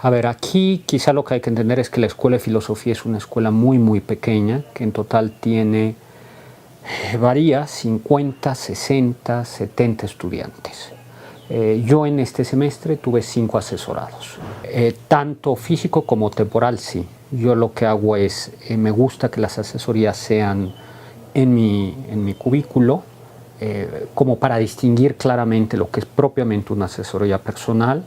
A ver, aquí quizá lo que hay que entender es que la Escuela de Filosofía es una escuela muy, muy pequeña, que en total tiene, varía 50, 60, 70 estudiantes. Yo en este semestre tuve 5 asesorados, tanto físico como temporal, sí. Yo lo que hago es, me gusta que las asesorías sean en mi cubículo, como para distinguir claramente lo que es propiamente una asesoría personal,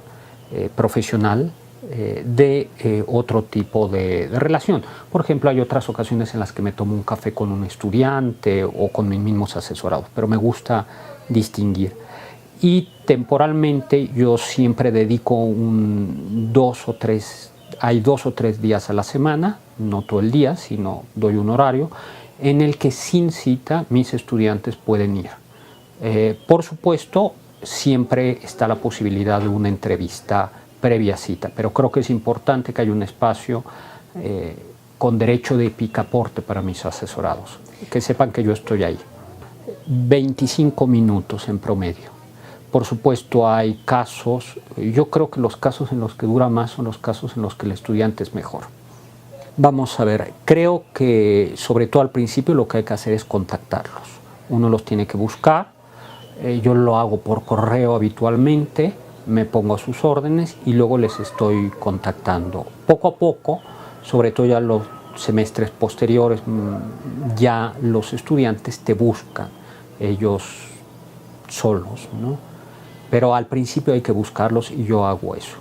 profesional, de otro tipo de relación. Por ejemplo, hay otras ocasiones en las que me tomo un café con un estudiante o con mis mismos asesorados, pero me gusta distinguir. Y temporalmente yo siempre dedico hay 2 o 3 días a la semana, no todo el día, sino doy un horario, en el que sin cita mis estudiantes pueden ir. Por supuesto, siempre está la posibilidad de una entrevista previa cita, pero creo que es importante que haya un espacio con derecho de picaporte para mis asesorados, que sepan que yo estoy ahí. 25 minutos en promedio. Por supuesto hay casos, yo creo que los casos en los que dura más son los casos en los que el estudiante es mejor. Vamos a ver, creo que sobre todo al principio lo que hay que hacer es contactarlos. Uno los tiene que buscar, yo lo hago por correo habitualmente, me pongo a sus órdenes y luego les estoy contactando. Poco a poco, sobre todo ya los semestres posteriores, ya los estudiantes te buscan ellos solos, ¿no? Pero al principio hay que buscarlos y yo hago eso.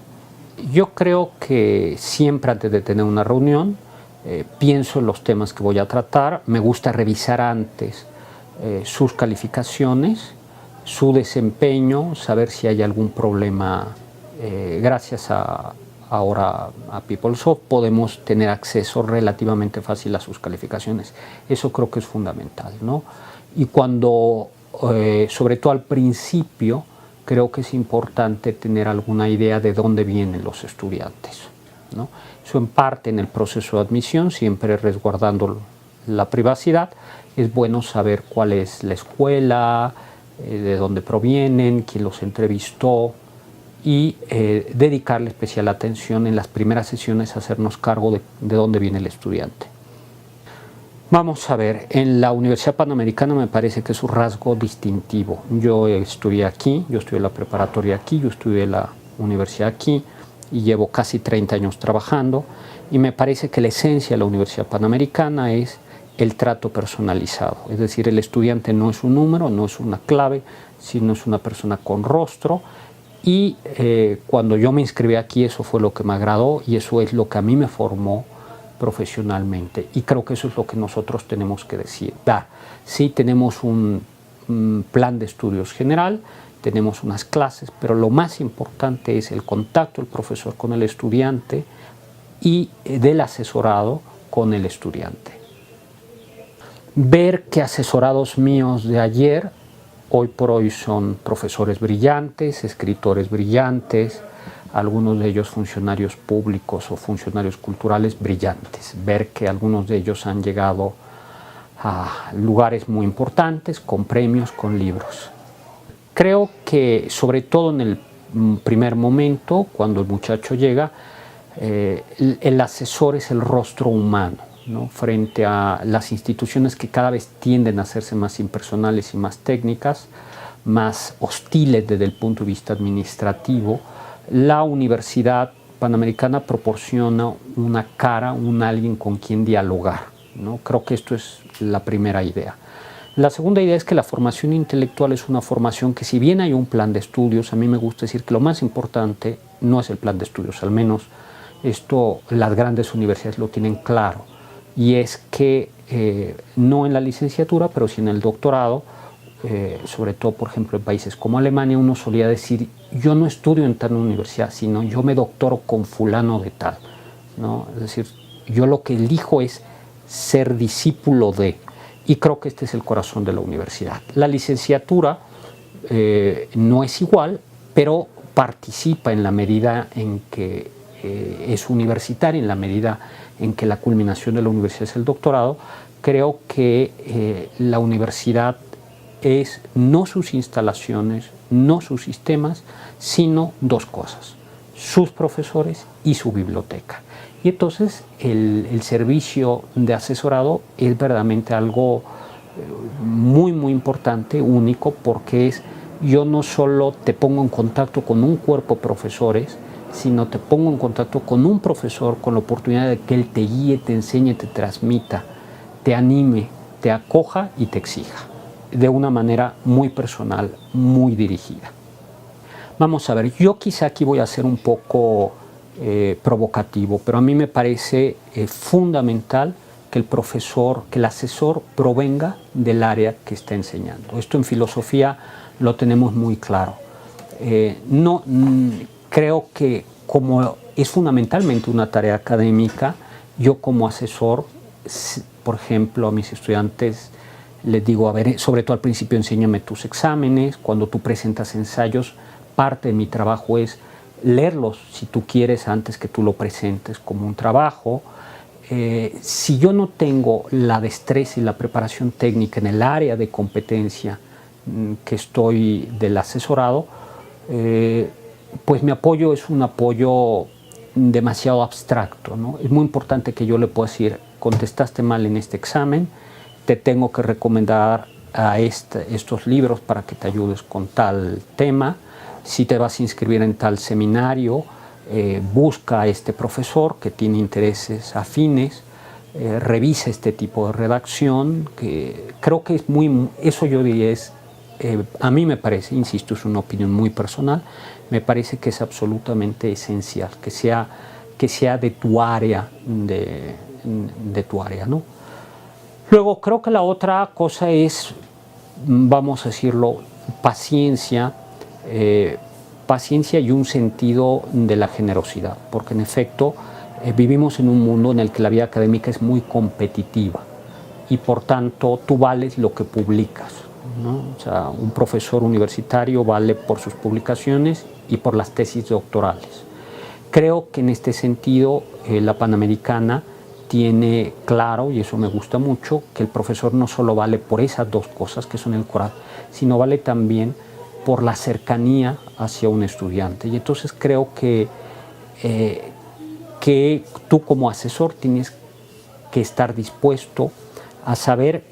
Yo creo que siempre antes de tener una reunión pienso en los temas que voy a tratar, me gusta revisar antes sus calificaciones, su desempeño, saber si hay algún problema. Gracias ahora a PeopleSoft podemos tener acceso relativamente fácil a sus calificaciones. Eso creo que es fundamental, ¿no? Y cuando, sobre todo al principio, creo que es importante tener alguna idea de dónde vienen los estudiantes, ¿no? Eso en parte en el proceso de admisión, siempre resguardando la privacidad, es bueno saber cuál es la escuela, de dónde provienen, quién los entrevistó y dedicarle especial atención en las primeras sesiones a hacernos cargo de dónde viene el estudiante. Vamos a ver, en la Universidad Panamericana me parece que es un rasgo distintivo. Yo estudié aquí, yo estudié la preparatoria aquí, yo estudié la universidad aquí y llevo casi 30 años trabajando y me parece que la esencia de la Universidad Panamericana es el trato personalizado. Es decir, el estudiante no es un número, no es una clave, sino es una persona con rostro y cuando yo me inscribí aquí eso fue lo que me agradó y eso es lo que a mí me formó profesionalmente y creo que eso es lo que nosotros tenemos que dar. Sí tenemos un plan de estudios general, tenemos unas clases, pero lo más importante es el contacto del profesor con el estudiante y del asesorado con el estudiante. Ver que asesorados míos de ayer, hoy por hoy son profesores brillantes, escritores brillantes, algunos de ellos funcionarios públicos o funcionarios culturales brillantes. Ver que algunos de ellos han llegado a lugares muy importantes, con premios, con libros. Creo que sobre todo en el primer momento, cuando el muchacho llega, el asesor es el rostro humano, ¿no? Frente a las instituciones que cada vez tienden a hacerse más impersonales y más técnicas, más hostiles desde el punto de vista administrativo, la Universidad Panamericana proporciona una cara, alguien con quien dialogar, ¿no? Creo que esto es la primera idea. La segunda idea es que la formación intelectual es una formación que, si bien hay un plan de estudios, a mí me gusta decir que lo más importante no es el plan de estudios, al menos esto las grandes universidades lo tienen claro, y es que no en la licenciatura, pero sí en el doctorado, sobre todo por ejemplo en países como Alemania, uno solía decir yo no estudio en tal universidad, sino yo me doctoro con fulano de tal, ¿no? Es decir, yo lo que elijo es ser discípulo de, y creo que este es el corazón de la universidad. La licenciatura no es igual, pero participa en la medida en que es universitaria, en la medida en que la culminación de la universidad es el doctorado. Creo que la universidad es no sus instalaciones, no sus sistemas, sino dos cosas: sus profesores y su biblioteca. Y entonces el servicio de asesorado es verdaderamente algo muy, muy importante, único, porque yo no solo te pongo en contacto con un cuerpo de profesores, sino te pongo en contacto con un profesor con la oportunidad de que él te guíe, te enseñe, te transmita, te anime, te acoja y te exija, de una manera muy personal, muy dirigida. Vamos a ver, yo quizá aquí voy a ser un poco provocativo, pero a mí me parece fundamental que el profesor, que el asesor provenga del área que está enseñando. Esto en filosofía lo tenemos muy claro. Creo que como es fundamentalmente una tarea académica, yo como asesor, por ejemplo, a mis estudiantes les digo, a ver, sobre todo al principio, enséñame tus exámenes. Cuando tú presentas ensayos, parte de mi trabajo es leerlos, si tú quieres, antes que tú lo presentes como un trabajo. Si yo no tengo la destreza y la preparación técnica en el área de competencia que estoy del asesorado, pues mi apoyo es un apoyo demasiado abstracto, ¿no? Es muy importante que yo le pueda decir, contestaste mal en este examen, te tengo que recomendar a estos libros para que te ayudes con tal tema. Si te vas a inscribir en tal seminario, busca a este profesor que tiene intereses afines, revisa este tipo de redacción, que creo que es muy, eso yo diría a mí me parece, insisto, es una opinión muy personal, me parece que es absolutamente esencial, que sea de tu área, de tu área, ¿no? Luego creo que la otra cosa es, vamos a decirlo, paciencia, paciencia y un sentido de la generosidad, porque en efecto vivimos en un mundo en el que la vida académica es muy competitiva y por tanto tú vales lo que publicas, ¿no? O sea, un profesor universitario vale por sus publicaciones y por las tesis doctorales. Creo que en este sentido la Panamericana tiene claro, y eso me gusta mucho, que el profesor no solo vale por esas dos cosas que son el corazón, sino vale también por la cercanía hacia un estudiante. Y entonces creo que tú como asesor tienes que estar dispuesto a saber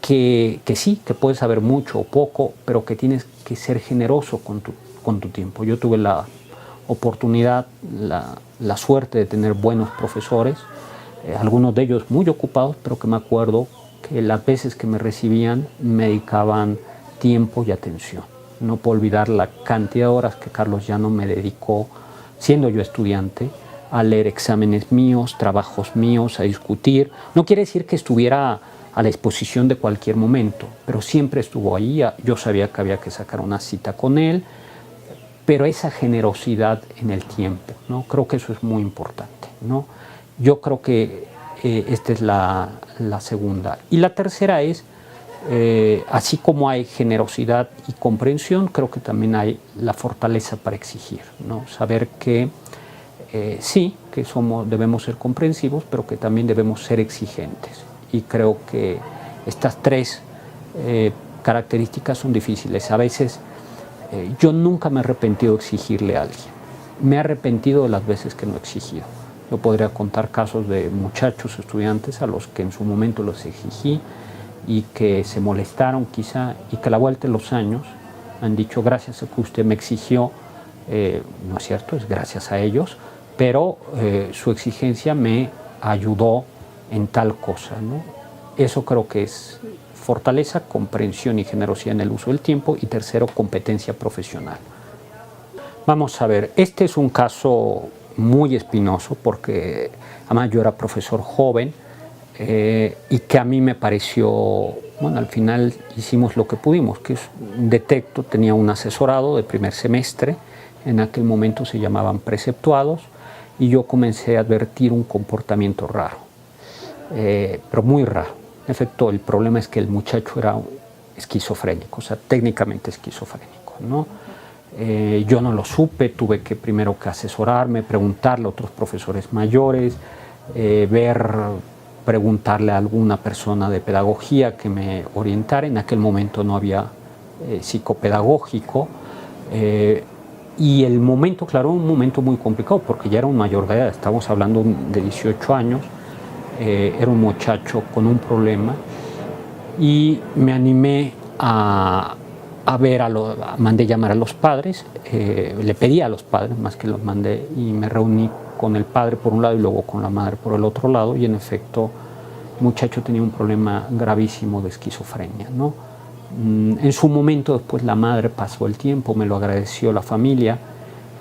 que sí, que puedes saber mucho o poco, pero que tienes que ser generoso con tu tiempo. Yo tuve la oportunidad, la suerte de tener buenos profesores, algunos de ellos muy ocupados, pero que me acuerdo que las veces que me recibían me dedicaban tiempo y atención. No puedo olvidar la cantidad de horas que Carlos Llano me dedicó, siendo yo estudiante, a leer exámenes míos, trabajos míos, a discutir. No quiere decir que estuviera a la disposición de cualquier momento, pero siempre estuvo ahí. Yo sabía que había que sacar una cita con él, pero esa generosidad en el tiempo, ¿no? Creo que eso es muy importante, ¿no? Yo creo que esta es la segunda. Y la tercera es, así como hay generosidad y comprensión, creo que también hay la fortaleza para exigir, ¿no? Saber que sí, que debemos ser comprensivos, pero que también debemos ser exigentes. Y creo que estas tres características son difíciles. A veces yo nunca me he arrepentido de exigirle a alguien. Me he arrepentido de las veces que no he exigido. Yo podría contar casos de muchachos, estudiantes, a los que en su momento los exigí y que se molestaron quizá, y que a la vuelta de los años han dicho, gracias a que usted me exigió, no es cierto, es gracias a ellos, pero su exigencia me ayudó en tal cosa, ¿no? Eso creo que es fortaleza, comprensión y generosidad en el uso del tiempo, y tercero, competencia profesional. Vamos a ver, este es un caso muy espinoso porque además yo era profesor joven y que a mí me pareció, bueno, al final hicimos lo que pudimos, que es, detecto, tenía un asesorado de primer semestre, en aquel momento se llamaban preceptuados, y yo comencé a advertir un comportamiento raro, pero muy raro. En efecto, el problema es que el muchacho era esquizofrénico, o sea, técnicamente esquizofrénico, ¿no? Yo no lo supe, tuve que primero que asesorarme, preguntarle a otros profesores mayores, preguntarle a alguna persona de pedagogía que me orientara. En aquel momento no había psicopedagógico, Y el momento, claro, un momento muy complicado porque ya era un mayor de edad, estamos hablando de 18 años, era un muchacho con un problema y me animé a ver, mandé llamar a los padres, le pedí a los padres más que los mandé y me reuní con el padre por un lado y luego con la madre por el otro lado y en efecto el muchacho tenía un problema gravísimo de esquizofrenia, ¿no? En su momento después la madre pasó el tiempo, me lo agradeció la familia,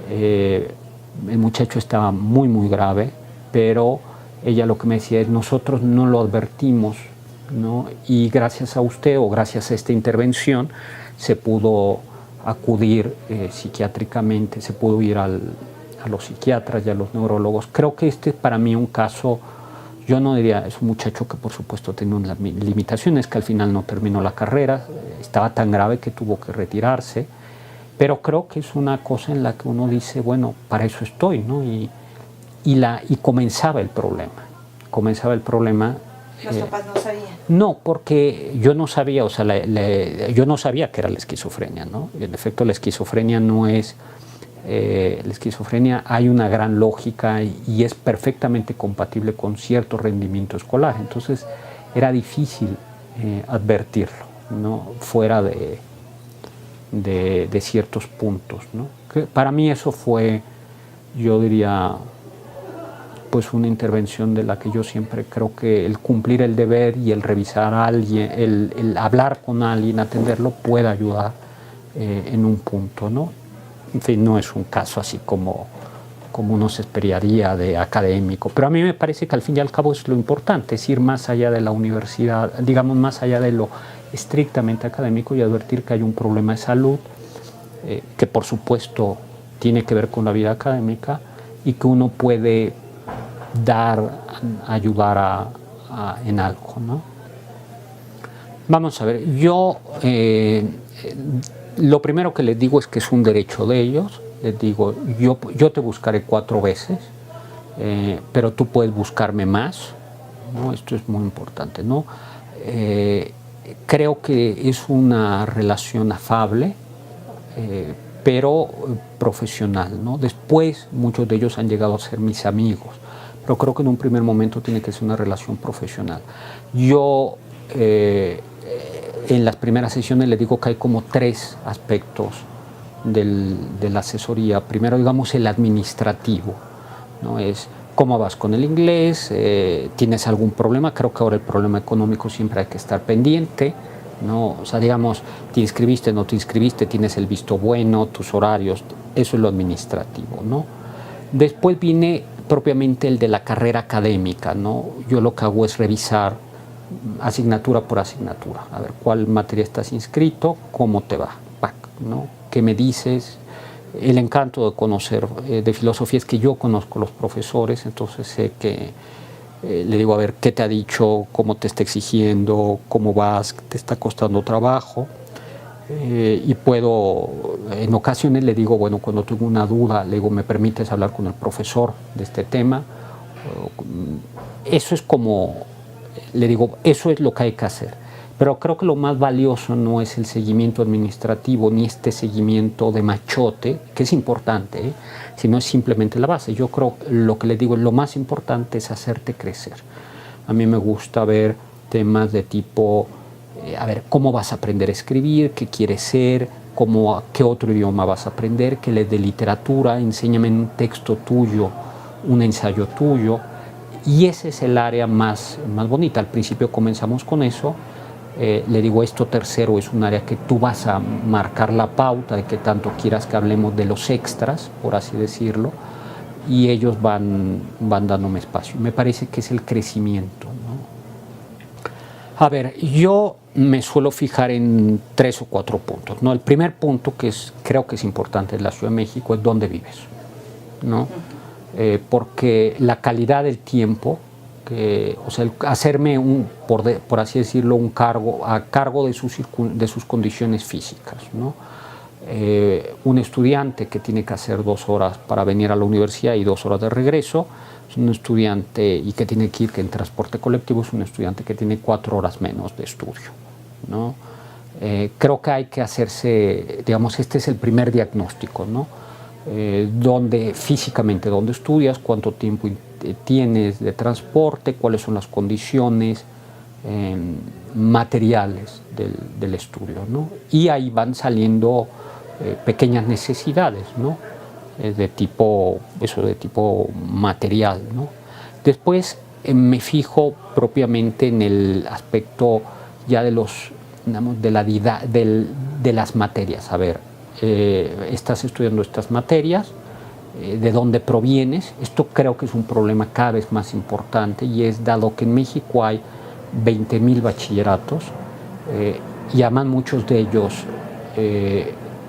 el muchacho estaba muy grave, pero ella lo que me decía es nosotros no lo advertimos, ¿no? Y gracias a usted o gracias a esta intervención se pudo acudir psiquiátricamente, se pudo ir a los psiquiatras y a los neurólogos. Creo que este es para mí un caso, yo no diría, es un muchacho que por supuesto tiene unas limitaciones, que al final no terminó la carrera, estaba tan grave que tuvo que retirarse, pero creo que es una cosa en la que uno dice, bueno, para eso estoy, ¿no? Y comenzaba el problema. ¿Los papás no sabían? No, porque yo no sabía, o sea, yo no sabía que era la esquizofrenia, ¿no? En efecto, la esquizofrenia no es... la esquizofrenia hay una gran lógica y es perfectamente compatible con cierto rendimiento escolar. Entonces, era difícil advertirlo, ¿no? Fuera de ciertos puntos, ¿no? Que para mí eso fue, yo diría, pues una intervención de la que yo siempre creo que el cumplir el deber y el revisar a alguien, el hablar con alguien, atenderlo, puede ayudar en un punto, ¿no? En fin, no es un caso así como uno se esperaría de académico, pero a mí me parece que al fin y al cabo es lo importante, es ir más allá de la universidad, digamos más allá de lo estrictamente académico y advertir que hay un problema de salud que por supuesto tiene que ver con la vida académica y que uno puede ayudar en algo, ¿no? Vamos a ver, yo lo primero que les digo es que es un derecho de ellos. Les digo, yo te buscaré 4 veces, pero tú puedes buscarme más, ¿no? Esto es muy importante, ¿no? Creo que es una relación afable, pero profesional, ¿no? Después muchos de ellos han llegado a ser mis amigos, pero creo que en un primer momento tiene que ser una relación profesional. Yo en las primeras sesiones les digo que hay como 3 aspectos de la asesoría. Primero, digamos, el administrativo, ¿no? Es cómo vas con el inglés, tienes algún problema. Creo que ahora el problema económico siempre hay que estar pendiente, ¿no? O sea, digamos, te inscribiste, no te inscribiste, tienes el visto bueno, tus horarios, eso es lo administrativo, ¿no? Después viene propiamente el de la carrera académica, ¿no? Yo lo que hago es revisar asignatura por asignatura, a ver cuál materia estás inscrito, cómo te va, ¿no? ¿Qué me dices? El encanto de conocer de filosofía es que yo conozco a los profesores, entonces sé que le digo, a ver, ¿qué te ha dicho? ¿Cómo te está exigiendo? ¿Cómo vas? ¿Te está costando trabajo? Y puedo, en ocasiones le digo, bueno, cuando tengo una duda, le digo, ¿me permites hablar con el profesor de este tema? Eso es como, le digo, eso es lo que hay que hacer. Pero creo que lo más valioso no es el seguimiento administrativo ni este seguimiento de machote, que es importante, sino es simplemente la base. Yo creo lo que les digo, lo más importante es hacerte crecer. A mí me gusta ver temas de tipo, a ver, ¿cómo vas a aprender a escribir? ¿Qué quieres ser? ¿Qué otro idioma vas a aprender? ¿Qué lees de literatura? Enséñame un texto tuyo, un ensayo tuyo. Y ese es el área más bonita. Al principio comenzamos con eso. Le digo, esto tercero es un área que tú vas a marcar la pauta de que tanto quieras que hablemos de los extras, por así decirlo, y ellos van dándome espacio. Me parece que es el crecimiento, ¿no? A ver, yo me suelo fijar en 3 o 4 puntos, ¿no? El primer punto, que creo que es importante en la Ciudad de México, es dónde vives, ¿no? Porque la calidad del tiempo, o sea, hacerme por así decirlo, un cargo a cargo de sus condiciones físicas, ¿no? Un estudiante que tiene que hacer 2 horas para venir a la universidad y 2 horas de regreso, es un estudiante y que tiene que ir en transporte colectivo, es un estudiante que tiene 4 horas menos de estudio, ¿no? Creo que hay que hacerse, digamos, este es el primer diagnóstico, ¿no? físicamente dónde estudias, cuánto tiempo tienes de transporte, cuáles son las condiciones materiales del estudio, ¿no? Y ahí van saliendo pequeñas necesidades, ¿no? De tipo material, ¿no? Después me fijo propiamente en el aspecto ya de digamos, de las materias. A ver, estás estudiando estas materias, de dónde provienes. Esto creo que es un problema cada vez más importante, y es dado que en México hay 20.000 bachilleratos y además muchos de ellos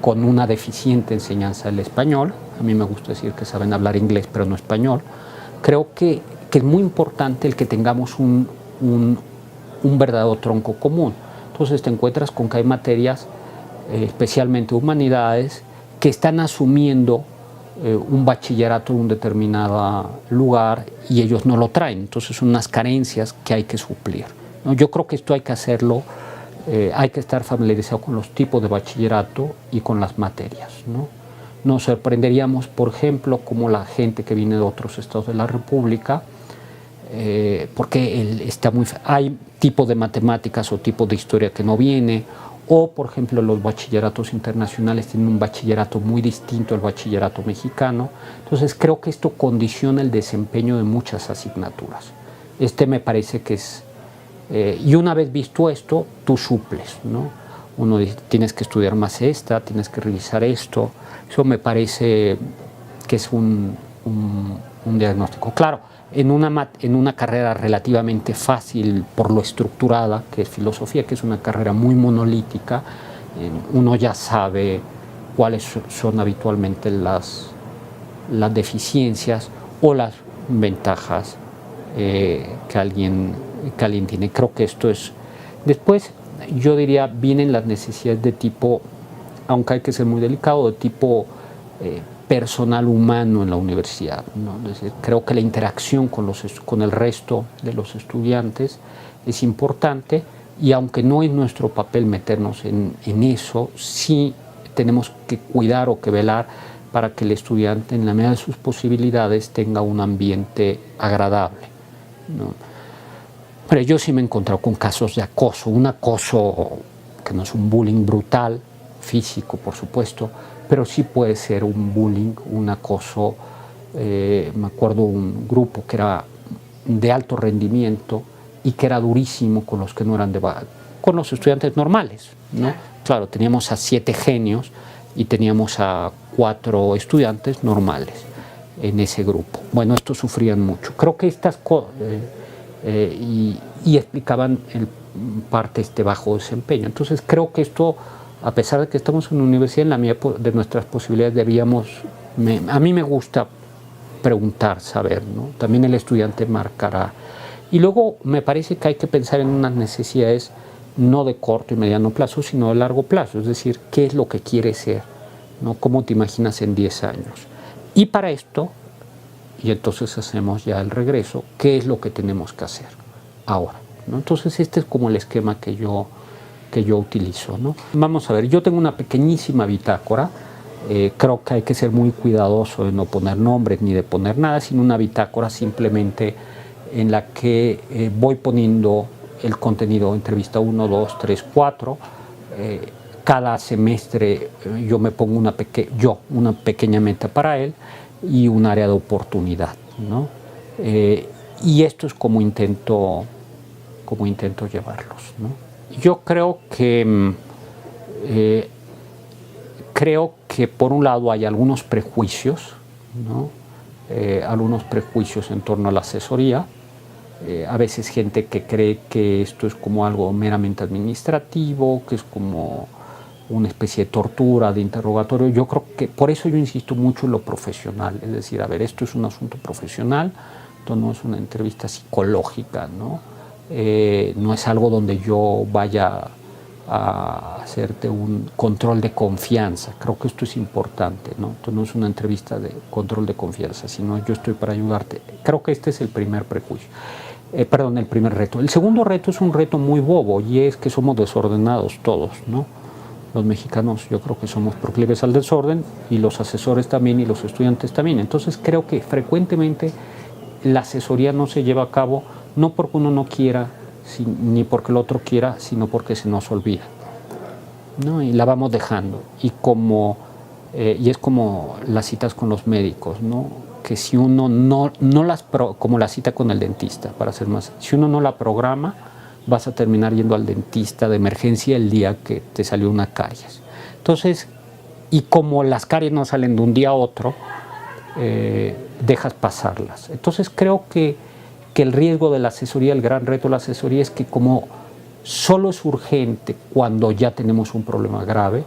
con una deficiente enseñanza del español. A mí me gusta decir que saben hablar inglés pero no español. Creo que es muy importante el que tengamos un verdadero tronco común. Entonces te encuentras con que hay materias, especialmente humanidades, que están asumiendo un bachillerato en un determinado lugar y ellos no lo traen. Entonces son unas carencias que hay que suplir, ¿no? Yo creo que esto hay que hacerlo, hay que estar familiarizado con los tipos de bachillerato y con las materias, ¿no? Nos sorprenderíamos, por ejemplo, como la gente que viene de otros estados de la República, porque hay tipo de matemáticas o tipo de historia que no viene, o por ejemplo los bachilleratos internacionales tienen un bachillerato muy distinto al bachillerato mexicano. Entonces creo que esto condiciona el desempeño de muchas asignaturas. Me parece que es, y una vez visto esto, tú suples, ¿no? Uno dice, tienes que estudiar más tienes que revisar esto. Eso me parece que es un diagnóstico. Claro, en una carrera relativamente fácil por lo estructurada, que es filosofía, que es una carrera muy monolítica, uno ya sabe cuáles son habitualmente las deficiencias o las ventajas que alguien tiene. Creo que esto es... Después, yo diría, vienen las necesidades de tipo, aunque hay que ser muy delicado, de tipo personal humano en la universidad, ¿no? Es decir, creo que la interacción con el resto de los estudiantes es importante, y aunque no es nuestro papel meternos en eso, sí tenemos que cuidar o que velar para que el estudiante, en la medida de sus posibilidades, tenga un ambiente agradable, ¿no? Pero yo sí me he encontrado con casos de acoso, un acoso que no es un bullying brutal, físico por supuesto, pero sí puede ser un bullying, un acoso. Me acuerdo un grupo que era de alto rendimiento y que era durísimo con los que no eran con los estudiantes normales, ¿no? Claro, teníamos a 7 genios y teníamos a 4 estudiantes normales en ese grupo. Bueno, estos sufrían mucho. Creo que estas cosas... y explicaban parte este bajo desempeño. Entonces creo que esto, a pesar de que estamos en una universidad, en la medida de nuestras posibilidades debíamos, a mí me gusta preguntar, saber, ¿no? También el estudiante marcará. Y luego me parece que hay que pensar en unas necesidades no de corto y mediano plazo, sino de largo plazo, es decir, qué es lo que quieres ser, ¿no? ¿Cómo te imaginas en 10 años? Y para esto, y entonces hacemos ya el regreso, ¿qué es lo que tenemos que hacer ahora, ¿no? Entonces este es como el esquema que yo utilizo, ¿no? Vamos a ver, yo tengo una pequeñísima bitácora, creo que hay que ser muy cuidadoso de no poner nombres ni de poner nada, sino una bitácora simplemente en la que voy poniendo el contenido, entrevista 1, 2, 3, 4, cada semestre yo me pongo una pequeña meta para él y un área de oportunidad, ¿no? Y esto es como intento llevarlos, ¿no? Yo creo que por un lado hay algunos prejuicios, ¿no? Algunos prejuicios en torno a la asesoría. A veces gente que cree que esto es como algo meramente administrativo, que es como una especie de tortura, de interrogatorio. Yo creo que por eso yo insisto mucho en lo profesional, es decir, a ver, esto es un asunto profesional, esto no es una entrevista psicológica, ¿no? No es algo donde yo vaya a hacerte un control de confianza. Creo que esto es importante, ¿no? Esto no es una entrevista de control de confianza, sino yo estoy para ayudarte. Creo que este es el primer prejuicio. El primer reto. El segundo reto es un reto muy bobo, y es que somos desordenados todos, ¿no? Los mexicanos yo creo que somos proclives al desorden y los asesores también y los estudiantes también. Entonces creo que frecuentemente la asesoría no se lleva a cabo no porque uno no quiera ni porque el otro quiera, sino porque se nos olvida, ¿no? Y la vamos dejando. Y es como las citas con los médicos, ¿no? Que si uno como la cita con el dentista, para ser más, si uno no la programa, vas a terminar yendo al dentista de emergencia el día que te salió una caries. Entonces, y como las caries no salen de un día a otro, dejas pasarlas. Entonces creo que el riesgo de la asesoría, el gran reto de la asesoría es que como solo es urgente cuando ya tenemos un problema grave,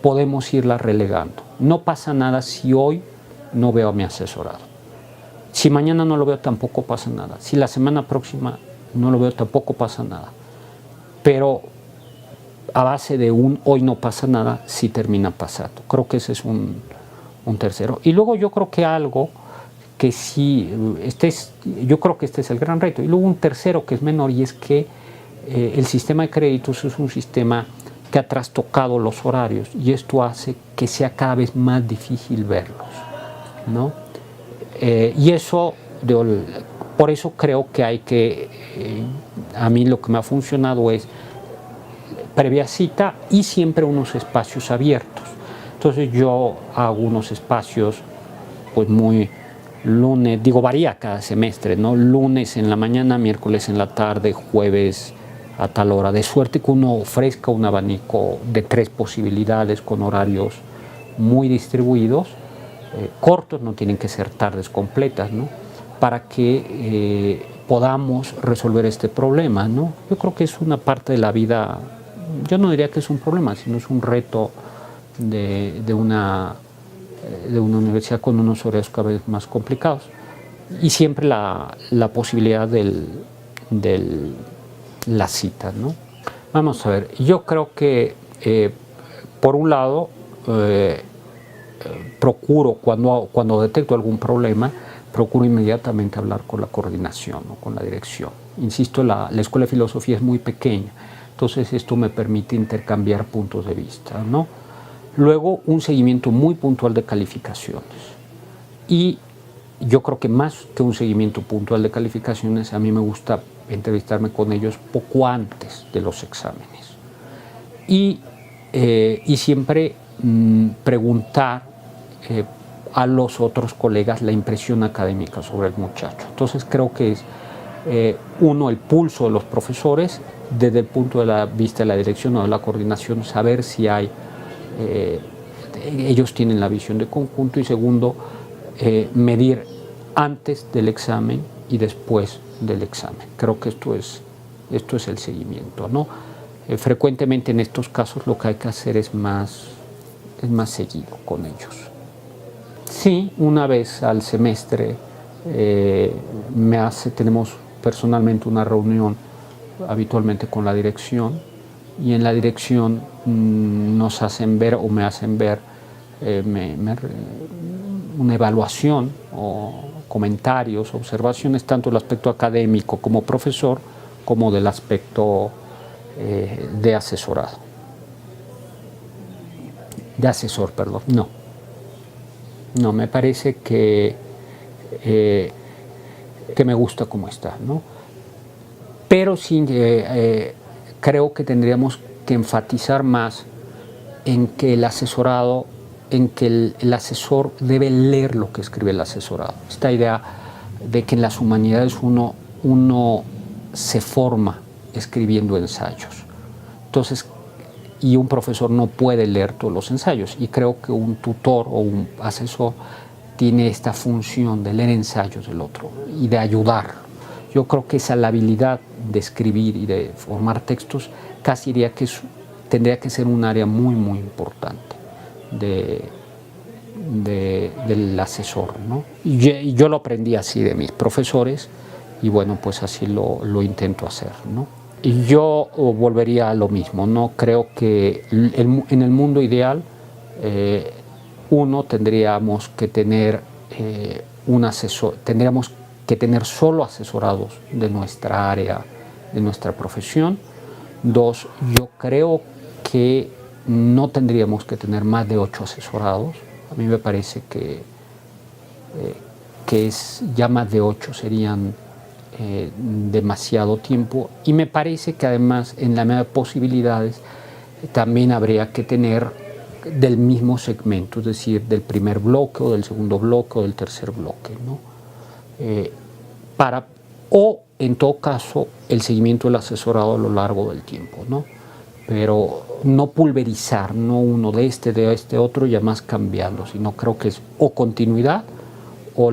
podemos irla relegando. No pasa nada si hoy no veo a mi asesorado. Si mañana no lo veo, tampoco pasa nada. Si la semana próxima no lo veo, tampoco pasa nada. Pero a base de un hoy no pasa nada, sí termina pasando. Creo que ese es un tercero. Y luego yo creo que algo que sí, yo creo que este es el gran reto. Y luego un tercero que es menor, y es que el sistema de créditos es un sistema que ha trastocado los horarios y esto hace que sea cada vez más difícil verlos, ¿no? Y eso, por eso creo que hay que, a mí lo que me ha funcionado es previa cita y siempre unos espacios abiertos. Entonces yo hago unos espacios pues muy lunes, varía cada semestre, ¿no? Lunes en la mañana, miércoles en la tarde, jueves a tal hora, de suerte que uno ofrezca un abanico de 3 posibilidades con horarios muy distribuidos, cortos, no tienen que ser tardes completas, ¿no? Para que podamos resolver este problema, ¿no? Yo creo que es una parte de la vida, yo no diría que es un problema, sino es un reto de una universidad con unos horarios cada vez más complicados. Y siempre la posibilidad de la cita, ¿no? Vamos a ver, yo creo que por un lado procuro cuando detecto algún problema, procuro inmediatamente hablar con la coordinación o con la dirección. Insisto, la Escuela de Filosofía es muy pequeña, entonces esto me permite intercambiar puntos de vista, ¿no? Luego, un seguimiento muy puntual de calificaciones. Y yo creo que más que un seguimiento puntual de calificaciones, a mí me gusta entrevistarme con ellos poco antes de los exámenes. Y siempre preguntar a los otros colegas la impresión académica sobre el muchacho. Entonces creo que es, uno, el pulso de los profesores, desde el punto de vista de la dirección o de la coordinación, saber si hay, ellos tienen la visión de conjunto, y segundo, medir antes del examen y después del examen. Creo que esto es el seguimiento, ¿no? Frecuentemente en estos casos lo que hay que hacer es más seguido con ellos. Sí, una vez al semestre tenemos personalmente una reunión habitualmente con la dirección, y en la dirección nos hacen ver o me hacen ver una evaluación o comentarios, observaciones, tanto del aspecto académico como profesor, como del aspecto de asesorado. De asesor, perdón. No, me parece que me gusta cómo está, ¿no? Pero sí creo que tendríamos que enfatizar más en que el asesorado, en que el asesor debe leer lo que escribe el asesorado. Esta idea de que en las humanidades uno se forma escribiendo ensayos. Entonces, y un profesor no puede leer todos los ensayos, y creo que un tutor o un asesor tiene esta función de leer ensayos del otro y de ayudar. Yo creo que esa la habilidad de escribir y de formar textos casi diría que tendría que ser un área muy, muy importante del asesor, ¿no? Y yo lo aprendí así de mis profesores, y bueno, pues así lo intento hacer, ¿no? Y yo volvería a lo mismo, ¿no? Creo que en el mundo ideal tendríamos que tener un asesor, tendríamos que tener solo asesorados de nuestra área, de nuestra profesión. 2, yo creo que no tendríamos que tener más de 8 asesorados. A mí me parece que ya más de 8 serían demasiado tiempo, y me parece que además en la medida de posibilidades también habría que tener del mismo segmento, es decir, del primer bloque o del segundo bloque o del tercer bloque, ¿no? O en todo caso el seguimiento del asesorado a lo largo del tiempo, ¿no? Pero no pulverizar, no uno de este otro y además cambiando, sino creo que es o continuidad o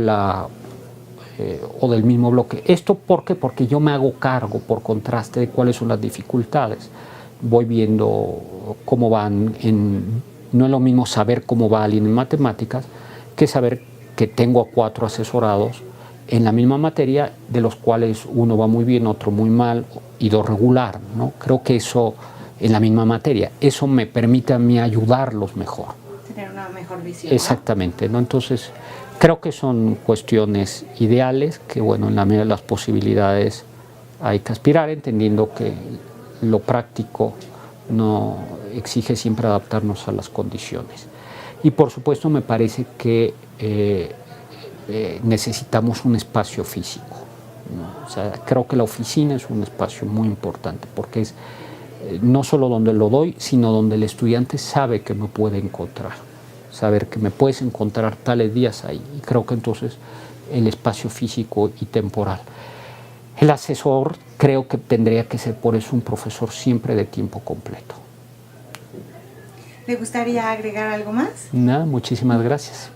del mismo bloque. ¿Esto por qué? Porque yo me hago cargo, por contraste, de cuáles son las dificultades. Voy viendo cómo van no es lo mismo saber cómo va alguien en matemáticas que saber que tengo a 4 asesorados en la misma materia, de los cuales uno va muy bien, otro muy mal y 2 regular, ¿no? Creo que eso, en la misma materia, eso me permite a mí ayudarlos mejor. Tener una mejor visión. Exactamente, ¿no? Entonces, creo que son cuestiones ideales que, bueno, en la medida de las posibilidades hay que aspirar, entendiendo que lo práctico no exige siempre adaptarnos a las condiciones. Y por supuesto me parece que necesitamos un espacio físico, ¿no? O sea, creo que la oficina es un espacio muy importante porque es no solo donde lo doy, sino donde el estudiante sabe que me puede encontrar, saber que me puedes encontrar tales días ahí. Y creo que entonces el espacio físico y temporal. El asesor creo que tendría que ser por eso un profesor siempre de tiempo completo. ¿Le gustaría agregar algo más? Nada, muchísimas gracias.